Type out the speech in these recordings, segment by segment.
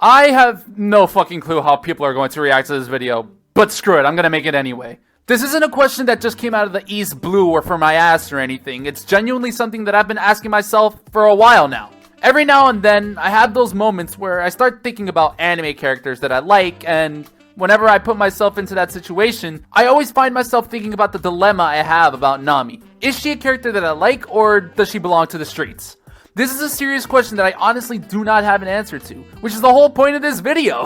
I have no fucking clue how people are going to react to this video, but screw it, I'm gonna make it anyway. This isn't a question that just came out of the East Blue or from my ass or anything. It's genuinely something that I've been asking myself for a while now. Every now and then, I have those moments where I start thinking about anime characters that I like, and whenever I put myself into that situation, I always find myself thinking about the dilemma I have about Nami. Is she a character that I like, or does she belong to the streets? This is a serious question that I honestly do not have an answer to, which is the whole point of this video.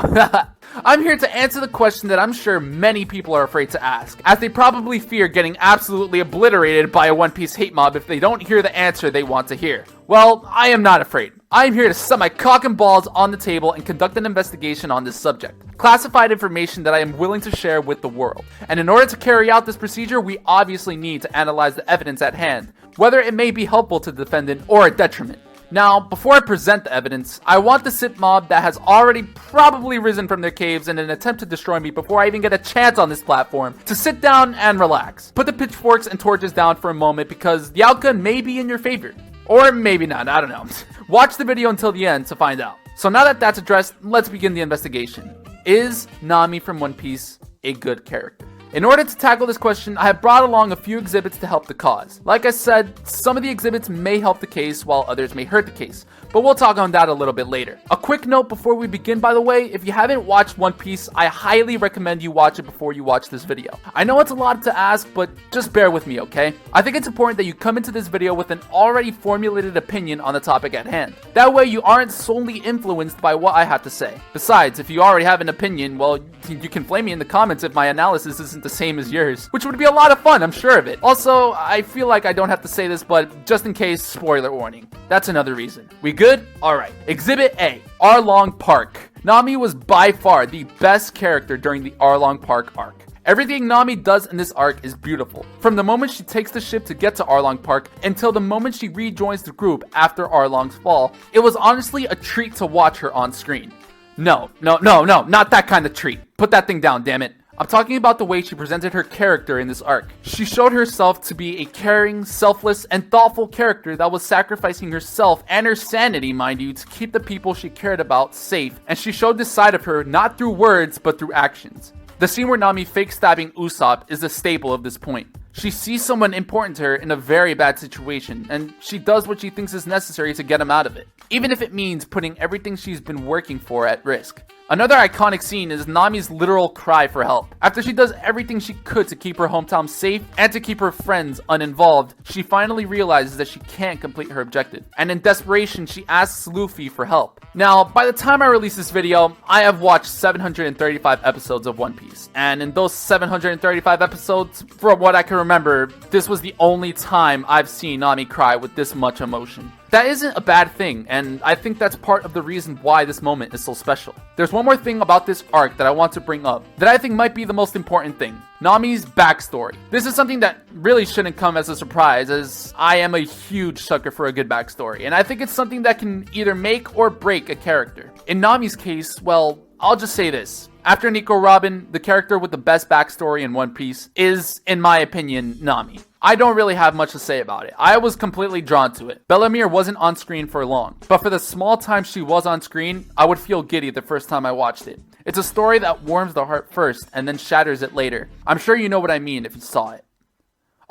I'm here to answer the question that I'm sure many people are afraid to ask, as they probably fear getting absolutely obliterated by a One Piece hate mob if they don't hear the answer they want to hear. Well, I am not afraid. I am here to set my cock and balls on the table and conduct an investigation on this subject. Classified information that I am willing to share with the world. And in order to carry out this procedure, we obviously need to analyze the evidence at hand, whether it may be helpful to the defendant or a detriment. Now, before I present the evidence, I want the Sith mob that has already probably risen from their caves in an attempt to destroy me before I even get a chance on this platform to sit down and relax. Put the pitchforks and torches down for a moment because the outcome may be in your favor. Or maybe not, I don't know. Watch the video until the end to find out. So now that that's addressed, let's begin the investigation. Is Nami from One Piece a good character? In order to tackle this question, I have brought along a few exhibits to help the cause. Like I said, some of the exhibits may help the case while others may hurt the case, but we'll talk on that a little bit later. A quick note before we begin, by the way, if you haven't watched One Piece, I highly recommend you watch it before you watch this video. I know it's a lot to ask, but just bear with me, okay? I think it's important that you come into this video with an already formulated opinion on the topic at hand. That way you aren't solely influenced by what I have to say. Besides, if you already have an opinion, well, you can flame me in the comments if my analysis isn't the same as yours, which would be a lot of fun, I'm sure of it. Also, I feel like I don't have to say this, but just in case, spoiler warning. That's another reason. We good? Alright. Exhibit A, Arlong Park. Nami was by far the best character during the Arlong Park arc. Everything Nami does in this arc is beautiful. From the moment she takes the ship to get to Arlong Park until the moment she rejoins the group after Arlong's fall, it was honestly a treat to watch her on screen. No, not that kind of treat. Put that thing down, damn it. I'm talking about the way she presented her character in this arc. She showed herself to be a caring, selfless, and thoughtful character that was sacrificing herself and her sanity, mind you, to keep the people she cared about safe, and she showed this side of her not through words, but through actions. The scene where Nami fake stabbing Usopp is the staple of this point. She sees someone important to her in a very bad situation, and she does what she thinks is necessary to get him out of it, even if it means putting everything she's been working for at risk. Another iconic scene is Nami's literal cry for help. After she does everything she could to keep her hometown safe and to keep her friends uninvolved, she finally realizes that she can't complete her objective. And in desperation, she asks Luffy for help. Now, by the time I release this video, I have watched 735 episodes of One Piece. And in those 735 episodes, from what I can remember, this was the only time I've seen Nami cry with this much emotion. That isn't a bad thing, and I think that's part of the reason why this moment is so special. There's one more thing about this arc that I want to bring up that I think might be the most important thing. Nami's backstory. This is something that really shouldn't come as a surprise, as I am a huge sucker for a good backstory, and I think it's something that can either make or break a character. In Nami's case, well, I'll just say this. After Nico Robin, the character with the best backstory in One Piece is, in my opinion, Nami. I don't really have much to say about it. I was completely drawn to it. Bellemere wasn't on screen for long, but for the small time she was on screen, I would feel giddy the first time I watched it. It's a story that warms the heart first and then shatters it later. I'm sure you know what I mean if you saw it.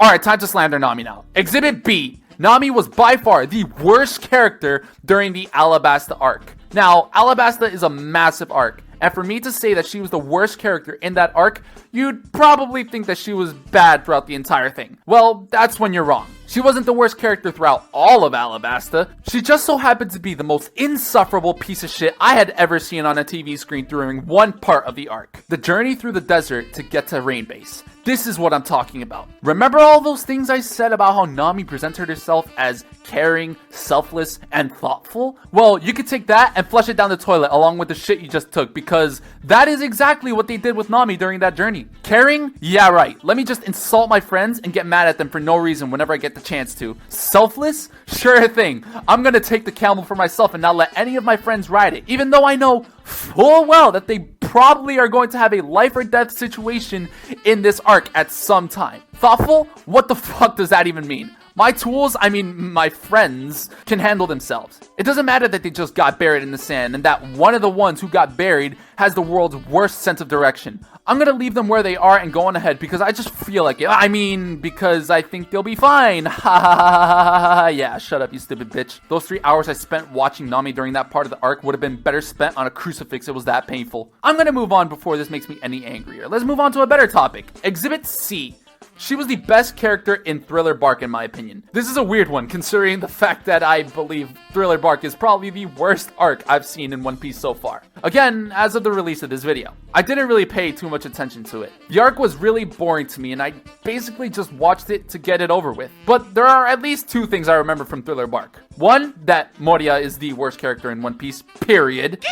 Alright, time to slander Nami now. Exhibit B. Nami was by far the worst character during the Alabasta arc. Now, Alabasta is a massive arc, and for me to say that she was the worst character in that arc, you'd probably think that she was bad throughout the entire thing. Well, that's when you're wrong. She wasn't the worst character throughout all of Alabasta. She just so happened to be the most insufferable piece of shit I had ever seen on a TV screen during one part of the arc. The journey through the desert to get to Rain Base. This is what I'm talking about. Remember all those things I said about how Nami presented herself as caring, selfless, and thoughtful? Well, you could take that and flush it down the toilet along with the shit you just took, because that is exactly what they did with Nami during that journey. Caring? Yeah, right. Let me just insult my friends and get mad at them for no reason whenever I get the chance to. Selfless? Sure thing. I'm gonna take the camel for myself and not let any of my friends ride it, even though I know full well that they probably are going to have a life or death situation in this arc at some time. Thoughtful? What the fuck does that even mean? My tools, I mean my friends, can handle themselves. It doesn't matter that they just got buried in the sand and that one of the ones who got buried has the world's worst sense of direction. I'm gonna leave them where they are and go on ahead because I just feel like it. I mean, because I think they'll be fine. Ha ha ha ha ha. Yeah, shut up, you stupid bitch. Those 3 hours I spent watching Nami during that part of the arc would have been better spent on a crucifix. It was that painful. I'm gonna move on before this makes me any angrier. Let's move on to a better topic. Exhibit C. She was the best character in Thriller Bark in my opinion. This is a weird one considering the fact that I believe Thriller Bark is probably the worst arc I've seen in One Piece so far. Again, as of the release of this video. I didn't really pay too much attention to it. The arc was really boring to me and I basically just watched it to get it over with. But there are at least 2 things I remember from Thriller Bark. One, that Moria is the worst character in One Piece, period.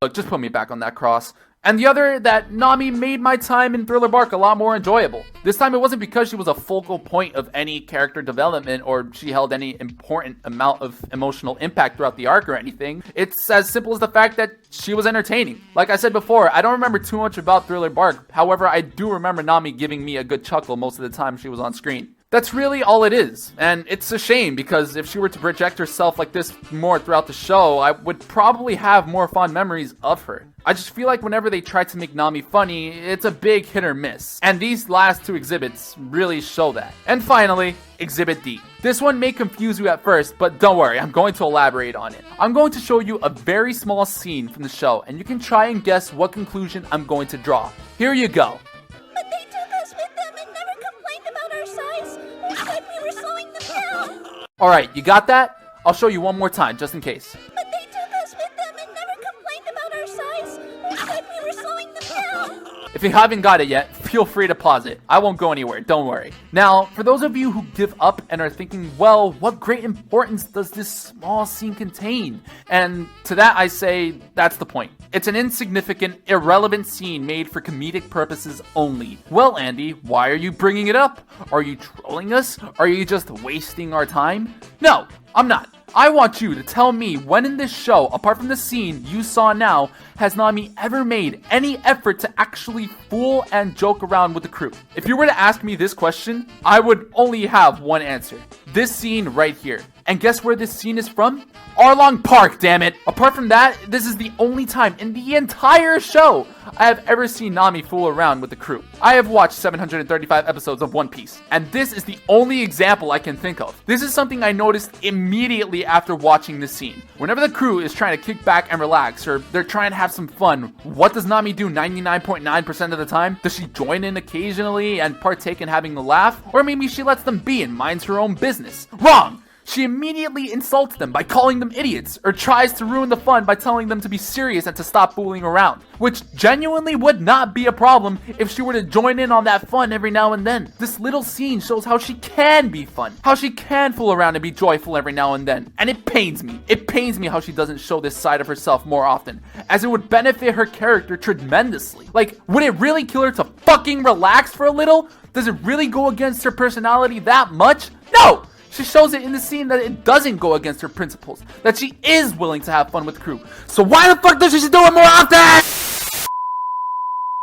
Look, just put me back on that cross. And the other, that Nami made my time in Thriller Bark a lot more enjoyable. This time it wasn't because she was a focal point of any character development or she held any important amount of emotional impact throughout the arc or anything. It's as simple as the fact that she was entertaining. Like I said before, I don't remember too much about Thriller Bark. However, I do remember Nami giving me a good chuckle most of the time she was on screen. That's really all it is, and it's a shame because if she were to project herself like this more throughout the show, I would probably have more fond memories of her. I just feel like whenever they try to make Nami funny, it's a big hit or miss, and these last 2 exhibits really show that. And finally, Exhibit D. This one may confuse you at first, but don't worry, I'm going to elaborate on it. I'm going to show you a very small scene from the show, and you can try and guess what conclusion I'm going to draw. Here you go. Alright, you got that? I'll show you one more time, just in case. But they took us with them and never complained about our size. They said we were slowing them down. If you haven't got it yet, feel free to pause it. I won't go anywhere, don't worry. Now, for those of you who give up and are thinking, well, what great importance does this small scene contain? And to that I say, that's the point. It's an insignificant, irrelevant scene made for comedic purposes only. Well, Andy, why are you bringing it up? Are you trolling us? Are you just wasting our time? No, I'm not. I want you to tell me when in this show, apart from the scene you saw now, has Nami ever made any effort to actually fool and joke around with the crew? If you were to ask me this question, I would only have one answer. This scene right here. And guess where this scene is from? Arlong Park, damn it! Apart from that, this is the only time in the entire show I have ever seen Nami fool around with the crew. I have watched 735 episodes of One Piece, and this is the only example I can think of. This is something I noticed immediately after watching this scene. Whenever the crew is trying to kick back and relax, or they're trying to have some fun, what does Nami do 99.9% of the time? Does she join in occasionally and partake in having a laugh? Or maybe she lets them be and minds her own business? Wrong! She immediately insults them by calling them idiots, or tries to ruin the fun by telling them to be serious and to stop fooling around, which genuinely would not be a problem if she were to join in on that fun every now and then. This little scene shows how she can be fun, how she can fool around and be joyful every now and then, and it pains me. It pains me how she doesn't show this side of herself more often, as it would benefit her character tremendously. Like, would it really kill her to fucking relax for a little? Does it really go against her personality that much? No! She shows it in the scene that it doesn't go against her principles, that she is willing to have fun with the crew. So why the fuck does she do it more often?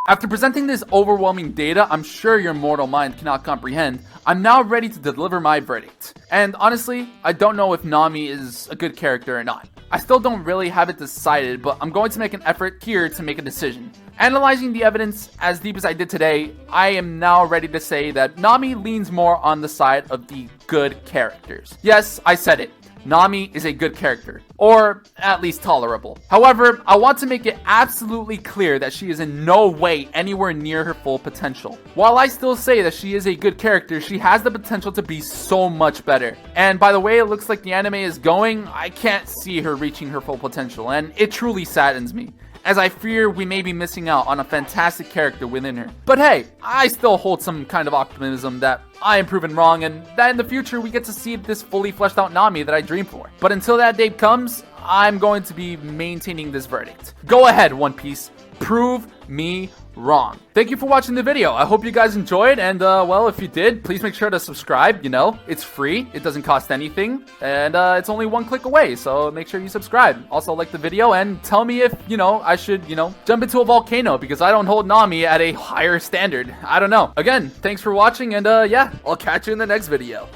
After presenting this overwhelming data I'm sure your mortal mind cannot comprehend, I'm now ready to deliver my verdict. And honestly, I don't know if Nami is a good character or not. I still don't really have it decided, but I'm going to make an effort here to make a decision. Analyzing the evidence as deep as I did today, I am now ready to say that Nami leans more on the side of the good characters. Yes, I said it. Nami is a good character, or at least tolerable. However, I want to make it absolutely clear that she is in no way anywhere near her full potential. While I still say that she is a good character, she has the potential to be so much better. And by the way it looks like the anime is going, I can't see her reaching her full potential, and it truly saddens me, as I fear we may be missing out on a fantastic character within her. But hey, I still hold some kind of optimism that I am proven wrong and that in the future we get to see this fully fleshed out Nami that I dream for. But until that day comes, I'm going to be maintaining this verdict. Go ahead, One Piece. Prove me wrong. Thank you for watching the video. I hope you guys enjoyed, and well, if you did, please make sure to subscribe. You know, it's free, it doesn't cost anything, and it's only one click away, so make sure you subscribe. Also, like the video, and tell me if, you know, I should, you know, jump into a volcano, because I don't hold Nami at a higher standard. I don't know. Again, thanks for watching, and yeah, I'll catch you in the next video.